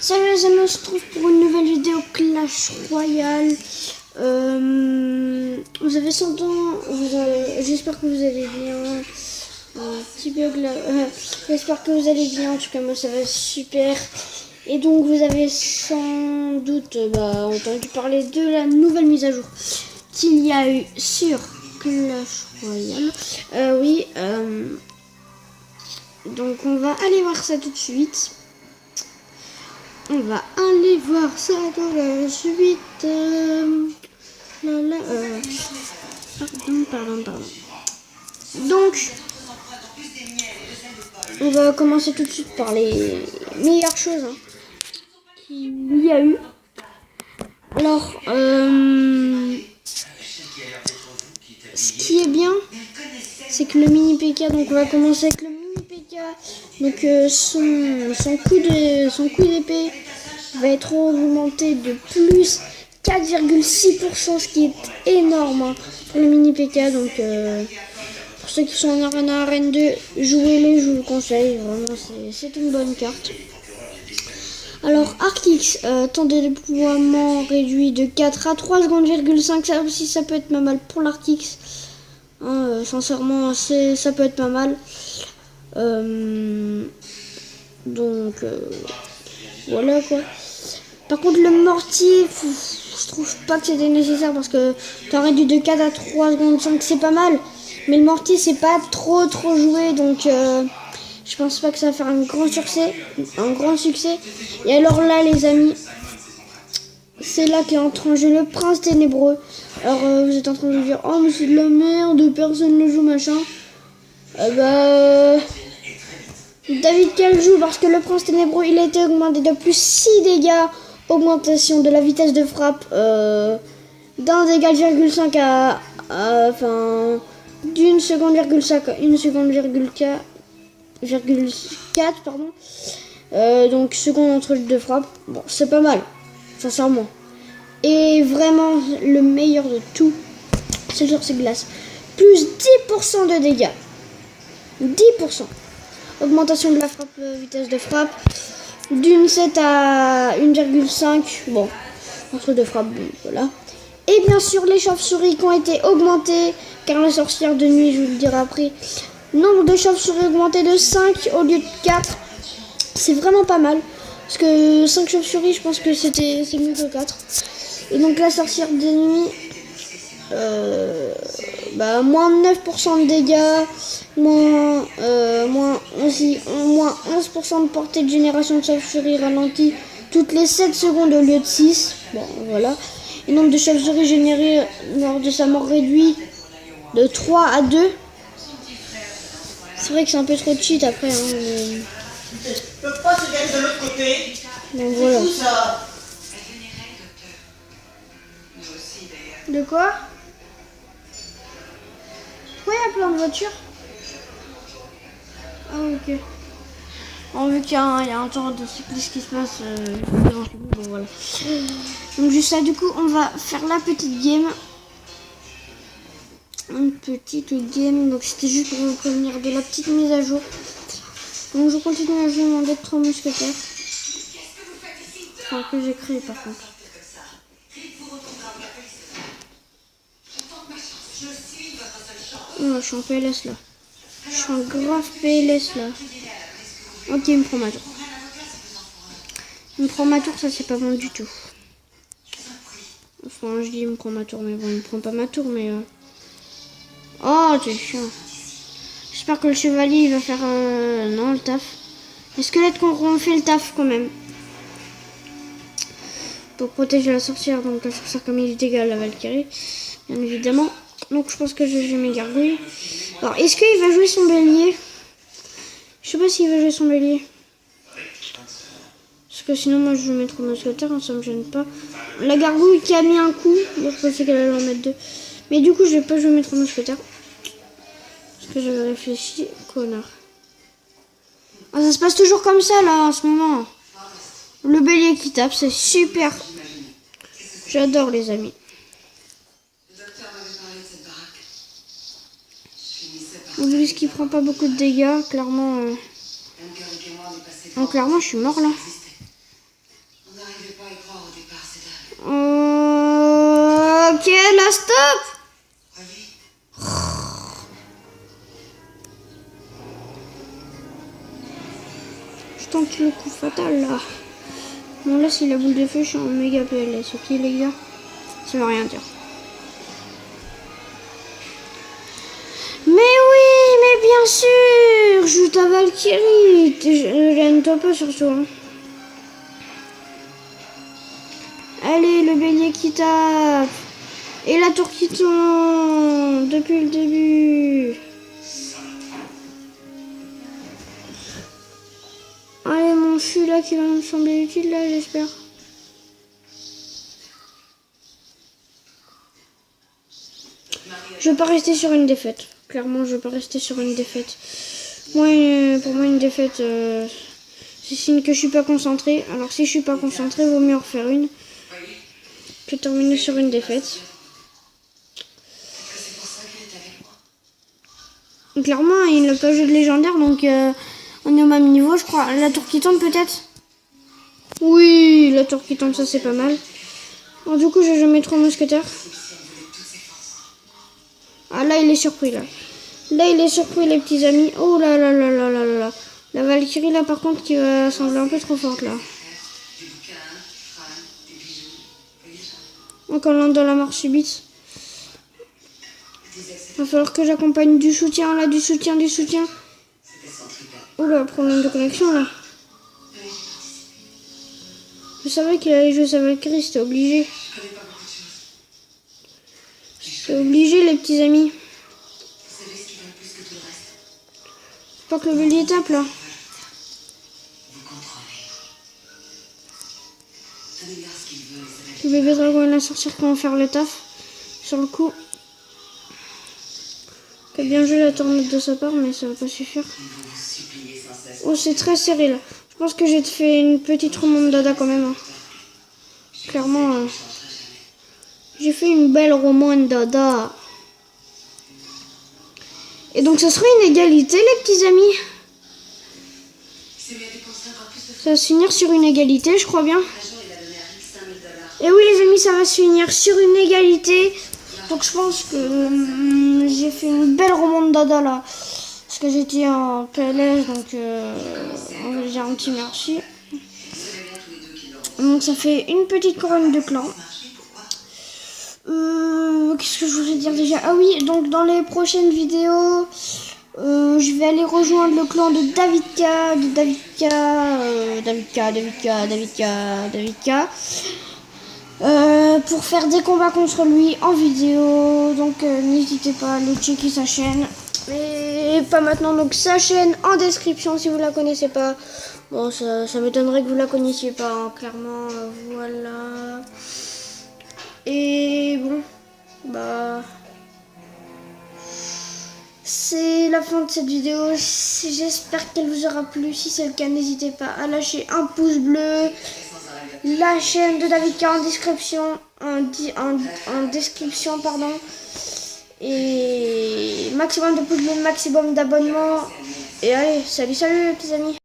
Salut les amis, on se retrouve pour une nouvelle vidéo Clash Royale. Vous avez son temps, j'espère que vous allez bien. Un petit bug là. J'espère que vous allez bien, en tout cas moi ça va super. Et donc vous avez sans doute entendu parler de la nouvelle mise à jour qu'il y a eu sur Clash Royale. Donc on va aller voir ça tout de suite. On va aller voir ça dans la suite. Pardon. Donc, on va commencer tout de suite par les meilleures choses qu'il y a eu. Alors, ce qui est bien, c'est que le mini PK, donc on va commencer avec le mini PK. Donc son coup d'épée va être augmenté de plus 4,6%, ce qui est énorme pour le mini PK. Donc pour ceux qui sont en arène 2, jouez-les, je vous le conseille. Vraiment, c'est une bonne carte. Alors Arc-X, temps de déploiement réduit de 4 à 3 secondes,5. Ça aussi, ça peut être pas mal pour l'Arc-X. Sincèrement, ça peut être pas mal. Voilà quoi. Par contre le mortier, je trouve pas que c'était nécessaire parce que t'as réduit de 4 à 3 secondes 5, c'est pas mal. Mais le mortier c'est pas trop joué, donc je pense pas que ça va faire un grand succès. Et alors là les amis, c'est là qu'est en train de jouer le prince ténébreux. Alors vous êtes en train de vous dire oh mais c'est de la merde, personne ne joue machin. David Cal joue parce que le prince ténébreux il a été augmenté de plus 6 dégâts, augmentation de la vitesse de frappe d'un dégât 5 d'une seconde,5 à 1 seconde,4 pardon. Donc seconde entre les deux frappes. Bon, c'est pas mal, sincèrement. Et vraiment le meilleur de tout, c'est sur ces glaces. Plus 10% de dégâts. 10%. Augmentation de la frappe, vitesse de frappe. D'une 7 à 1,5. Bon, entre deux frappes, voilà. Et bien sûr, les chauves-souris qui ont été augmentées. Car la sorcière de nuit, je vous le dirai après. Nombre de chauves-souris augmenté de 5 au lieu de 4. C'est vraiment pas mal. Parce que 5 chauves-souris, je pense que c'est mieux que 4. Et donc la sorcière de nuit, moins 9% de dégâts, moins 11% de portée de génération de chauve-souris ralentie toutes les 7 secondes au lieu de 6. Bon, voilà. Et nombre de chauves-souris générées lors de sa mort réduit de 3 à 2. C'est vrai que c'est un peu trop cheat après. Le pas se gagne de l'autre côté. Donc voilà. Tout ça. De quoi? Pourquoi il y a plein de voitures? Ah ok. Vu qu'il y a un tour de cycliste qui se passe devant chez nous, bon voilà. Donc juste là du coup on va faire la petite game. Une petite game, donc c'était juste pour vous prévenir de la petite mise à jour. Donc je continue à jouer mon deck 3 mousquetaires. Enfin que j'ai créé par contre. Oh, je suis en PLS là. Je suis en grave PLS là. Ok, il me prend ma tour. Il me prend ma tour, ça c'est pas bon du tout. Enfin, je dis il me prend ma tour, mais bon, il me prend pas ma tour, mais... Oh, c'est chiant. J'espère que le chevalier il va faire non, le taf. Les squelettes qu'on fait le taf quand même. Pour protéger la sorcière, donc la sorcière comme il est égal à la Valkyrie, bien évidemment. Donc je pense que je vais jouer mes gargouilles. Alors est-ce qu'il va jouer son bélier? Je sais pas s'il va jouer son bélier. Parce que sinon moi je vais mettre mon mousquetaire, ça me gêne pas. La gargouille qui a mis un coup, moi je pensais qu'elle allait en mettre deux. Mais du coup je vais pas jouer mettre mon mousquetaire. Parce que j'avais réfléchi, connard. Ah, ça se passe toujours comme ça là en ce moment. Le bélier qui tape, c'est super. J'adore les amis. Obélisque qui prend pas beaucoup de dégâts, clairement. Clairement je suis mort là. n'arrivais pas à y croire au départ, c'est dingue. Ok, là, stop. Ravi? Je tente le coup fatal, là. Bon, là, si la boule de feu, je suis en méga PLS. Ok, les gars? Ça veut rien dire. Mais oui, mais bien sûr. Joue ta Valkyrie. Gêne-toi pas, surtout. Hein. Allez, le bélier qui tape. Et la tour qui tombe. Depuis le début. Allez, mon chou là qui va me sembler utile là, j'espère. Je veux pas rester sur une défaite. Clairement, je veux pas rester sur une défaite. Moi, pour moi, une défaite, c'est signe que je suis pas concentré. Alors, si je suis pas concentré, vaut mieux en refaire une que terminer sur une défaite. Est-ce que c'est pour ça qu'il est avec moi? Clairement, il n'a pas joué de légendaire, donc on est au même niveau, je crois. La tour qui tombe, peut-être? Oui, la tour qui tombe, ça c'est pas mal. Bon, du coup, je vais jamais trop mousquetaire. Ah, là, il est surpris, là. Là, il est surpris, les petits amis. Oh là là là là là là. La Valkyrie, là, par contre, qui va sembler un peu trop forte, là. Des bouquins, crânes, des bijoux. Voyez ça? Donc, on entre dans la mort subite. Des accès. Va falloir que j'accompagne du soutien, là, du soutien, du soutien. C'était centripète. Oh là, problème de connexion, là. Je savais qu'il allait jouer sa Valkyrie, c'était obligé. Je connais pas beaucoup de choses. C'est obligé, les petits amis. Vous savez ce qui va plus que tout le reste? Pas que le bélier tape, là. Vous contrôlez. Donnez-leur ce qu'ils veulent et ça va Le bébé dragon et la sorcière qui vont faire le taf. Sur le coup. Qui a bien joué la tornade de sa part, mais ça va pas suffire. Ils vont vous supplier sans cesse. Oh, c'est très serré, là. Je pense que j'ai fait une petite remontada quand même. Hein. Clairement, j'ai fait une belle remontada. Et donc, ça sera une égalité, les petits amis. C'est lui a dépensé encore plus de Ça va se finir sur une égalité, je crois bien. l'argent, il a donné à Rick 5000 $. Et oui, les amis, ça va se finir sur une égalité. Donc, je pense que j'ai fait une belle remontada, là. Parce que j'étais en PLS, donc on va dire un petit merci. Vous savez bien tous les deux qu'ils l'auront. Donc, ça fait une petite couronne de clan. Marché, pourquoi? Qu'est-ce que je voulais dire déjà? Ah oui, donc dans les prochaines vidéos, je vais aller rejoindre le clan de Davidka, pour faire des combats contre lui en vidéo. Donc n'hésitez pas à aller checker sa chaîne. Et pas maintenant, donc sa chaîne en description si vous la connaissez pas. Bon, ça m'étonnerait que vous la connaissiez pas, hein, clairement, voilà. Et bon, bah, c'est la fin de cette vidéo. J'espère qu'elle vous aura plu. Si c'est le cas, n'hésitez pas à lâcher un pouce bleu. La chaîne de Davidka en description, en description, pardon. Et maximum de pouces bleus, maximum d'abonnements. Et allez, salut les petits amis.